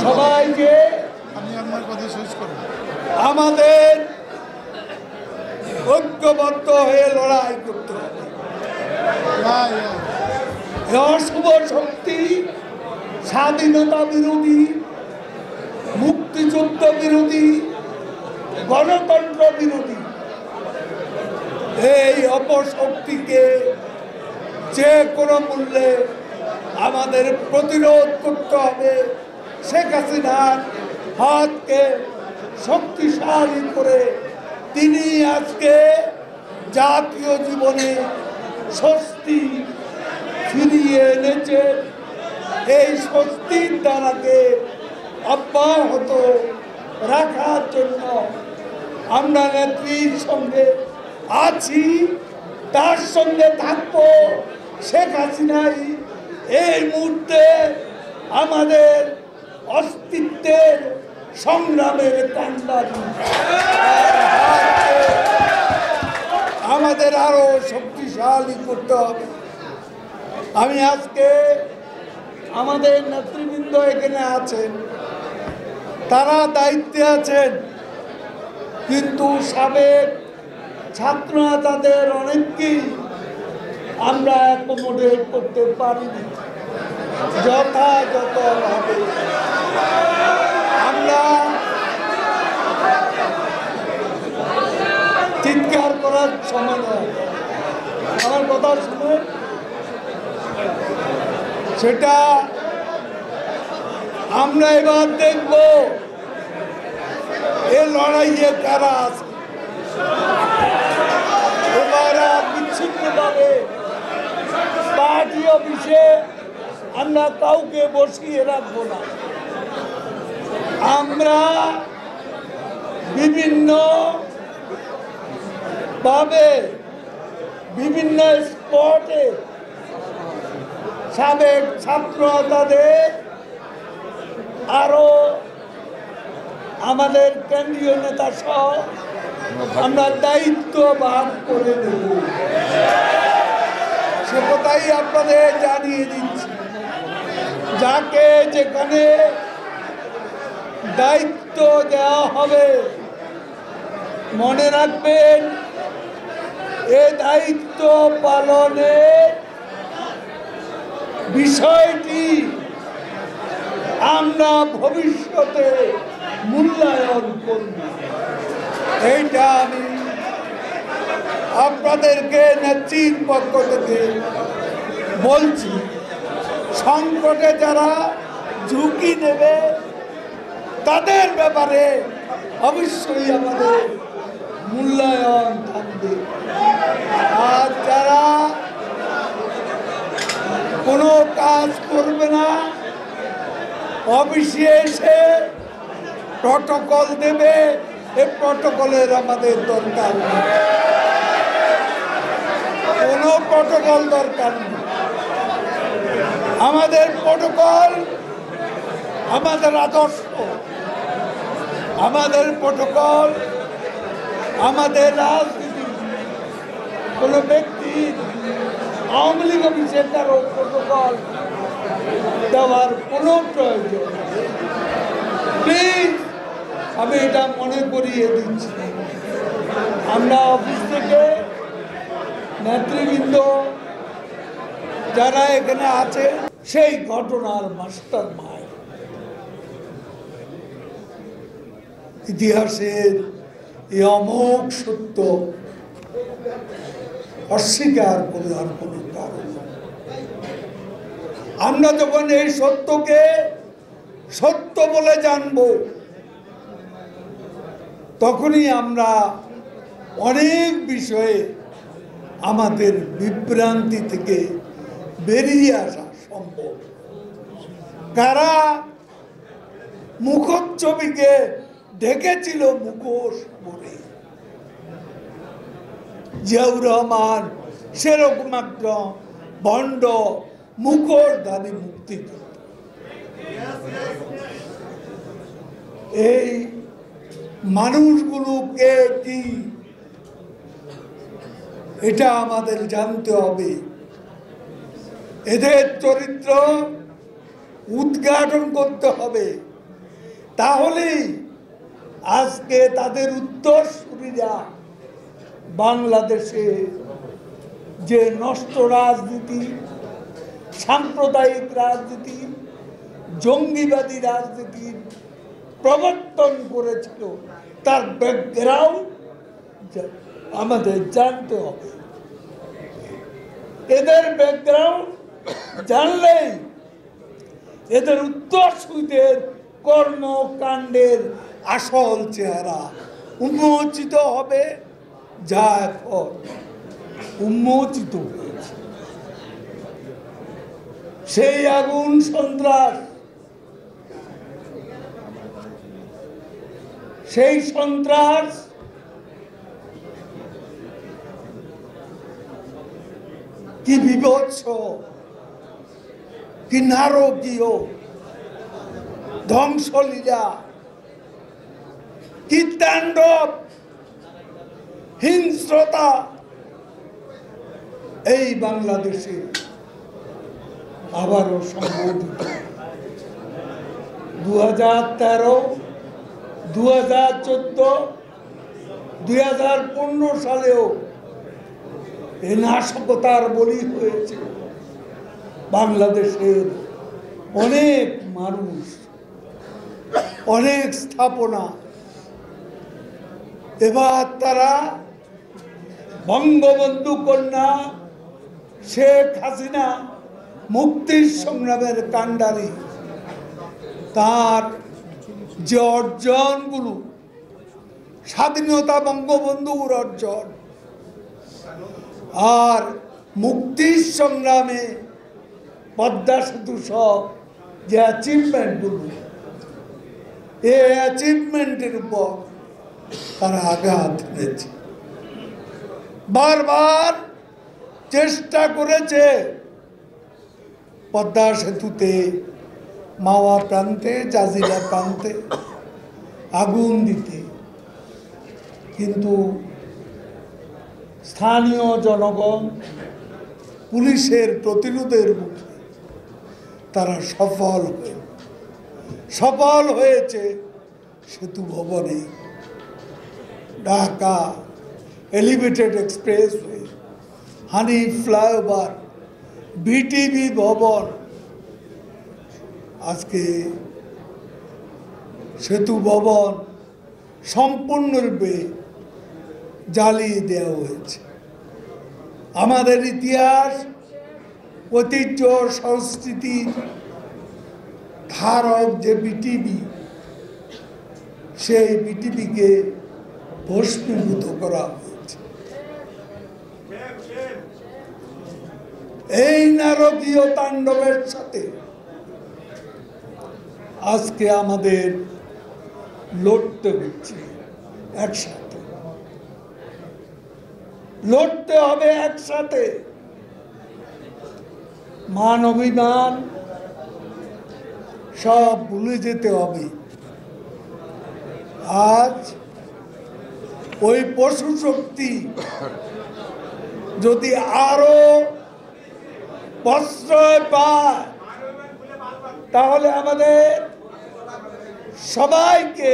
সবাইকে আমাদের ঐক্যবদ্ধ হয়ে লড়াই করতে হবে। অশুভ শক্তি, স্বাধীনতা বিরোধী, মুক্তিযুদ্ধ বিরোধী, গণতন্ত্র বিরোধী এই অপশক্তিকে যে কোনো মূল্যে আমাদের প্রতিরোধ করতে হবে। শেখ হাসিনার হাতকে শক্তিশালী করে তিনি আজকে জাতীয় জীবনে স্বস্তি ফিরিয়ে এনেছেন। এই স্বস্তির ধারাকে অব্যাহত রাখার জন্য আমরা নেত্রীর সঙ্গে আছি, তার সঙ্গে থাকবো। শেখ হাসিনাই এই মুহূর্তে আমাদের অস্তিত্বের সংগ্রামের কান্ডারি। আমাদের আরো শক্তিশালী করতে হবে। আমি আজকে আমাদের নেতৃবৃন্দ এখানে আছেন, তারা দায়িত্বে আছেন, কিন্তু সাবেক ছাত্ররা তাদের অনেককেই আমরা অ্যাকোমোডেট করতে পারিনি যথাযথভাবে। আমরা চিৎকার করার সময় নয়, আমার কথা শুনে সেটা আমরা এবার দেখব এ লড়াইয়ে কারা আছে। এবার বিচ্ছিন্নভাবে পার্টি অফিসে আমরা কাউকে বসিয়ে রাখবো না। আমরা বিভিন্ন ভাবে বিভিন্ন স্পটে সাবেক ছাত্র তাদের আরো আমাদের কেন্দ্রীয় নেতা সহ আমরা দায়িত্ব ভাগ করে দেব। সে কথাই আপনাদের জানিয়ে দিচ্ছি, যাকে যেখানে দায়িত্ব দেওয়া হবে মনে রাখবেন এ দায়িত্ব পালনের বিষয়টি আমরা ভবিষ্যতে মূল্যায়ন করব। এইটা আমি আপনাদেরকে নেত্রীর পক্ষ থেকে বলছি। সংকটে যারা ঝুঁকি নেবে তাদের ব্যাপারে অবশ্যই আমাদের মূল্যায়ন থাকবে। আর যারা কোনো কাজ করবে না, অফিসে এসে প্রটোকল দেবে, এই প্রটোকলের আমাদের দরকার নেই। কোনো প্রটোকল দরকার নেই। আমাদের প্রটোকল আমাদের আদর্শ, আমাদের প্রটোকল আমাদের রাজনীতি। কোনো ব্যক্তি আওয়ামী লীগ অফিসে কারো প্রটোকল দেওয়ার কোনো প্রয়োজন প্লিজ, আমি এটা মনে করিয়ে দিচ্ছি। আমরা অফিস থেকে নেতৃবৃন্দ যারা এখানে আছে সেই ঘটনার মাস্টার মাইন্ড, ইতিহাসের এই অমোঘ সত্য অস্বীকার করার কোনো কারণ। আমরা যখন এই সত্যকে সত্য বলে জানব তখনই আমরা অনেক বিষয়ে আমাদের বিভ্রান্তি থেকে বেরিয়ে আসা সম্ভব। কারা মুখচ্ছবিকে ঢেকেছিল মুখোশ পরে, জিয়াউর রহমান সেরকম একটা ভণ্ড মুখোশধারী মুক্তিযুদ্ধ। এই মানুষগুলোকে কি এটা আমাদের জানতে হবে। এদের চরিত্র উদ্ঘাটন করতে হবে, তাহলেই আজকে তাদের উত্তরসূরিরা বাংলাদেশে যে নষ্ট রাজনীতি, সাম্প্রদায়িক রাজনীতি, জঙ্গিবাদী রাজনীতির প্রবর্তন করেছিল, তার ব্যাকগ্রাউন্ড আমাদের জানতে হবে। এদের ব্যাকগ্রাউন্ড জানলেই এদের উত্তরসূরিদের কর্মকাণ্ডের আসল চেহারা উন্মোচিত হবে, যা এখন উন্মোচিত হয়েছে। সেই আগুন সন্ত্রাস, সেই সন্ত্রাস কি বিভৎস, কি নারকীয় ধ্বংসলীলা, কি তাণ্ডব হিংস্রতা এই বাংলাদেশে আবারও সংঘটিত। 2013, 2014, 2015 সালেও এই নাশকতার বলি হয়েছে বাংলাদেশের অনেক মানুষ, অনেক স্থাপনা। এবার তারা বঙ্গবন্ধু কন্যা শেখ হাসিনা মুক্তির সংগ্রামের কাণ্ডারি, তার যে অর্জনগুলো, স্বাধীনতা বঙ্গবন্ধুর অর্জন, আর মুক্তির সংগ্রামে পদ্মা সেতু সহ যে অ্যাচিভমেন্টগুলো, এই অ্যাচিভমেন্টের উপর তারা আঘাত এনেছে। বারবার চেষ্টা করেছে পদ্মা সেতুতে, মাওয়া প্রান্তে, জাজিরা প্রান্তে আগুন দিতে, কিন্তু স্থানীয় জনগণ পুলিশের প্রতিরোধের মুখে তারা সফল হয়েছে সেতু ভবনে। ঢাকা এলিভেটেড এক্সপ্রেসওয়ে, হানি ফ্লাইওভার, বিটিভি ভবন, আজকে সেতু ভবন সম্পূর্ণরূপে জ্বালিয়ে দেওয়া হয়েছে। আমাদের ইতিহাস, ঐতিহ্য, সংস্কৃতির ধারক যে বিটিভি, সেই বিটিভিকে ভস্মীভূত করা হয়েছে। এই নারকীয় তাণ্ডবের সাথে আজকে আমাদের লড়তে হচ্ছে, একসাথে লড়তে হবে, একসাথে। মান অভিমান সব ভুলে যেতে হবে। আজ ওই পশু শক্তি যদি আরো প্রশ্রয় পায়, তাহলে আমাদের সবাইকে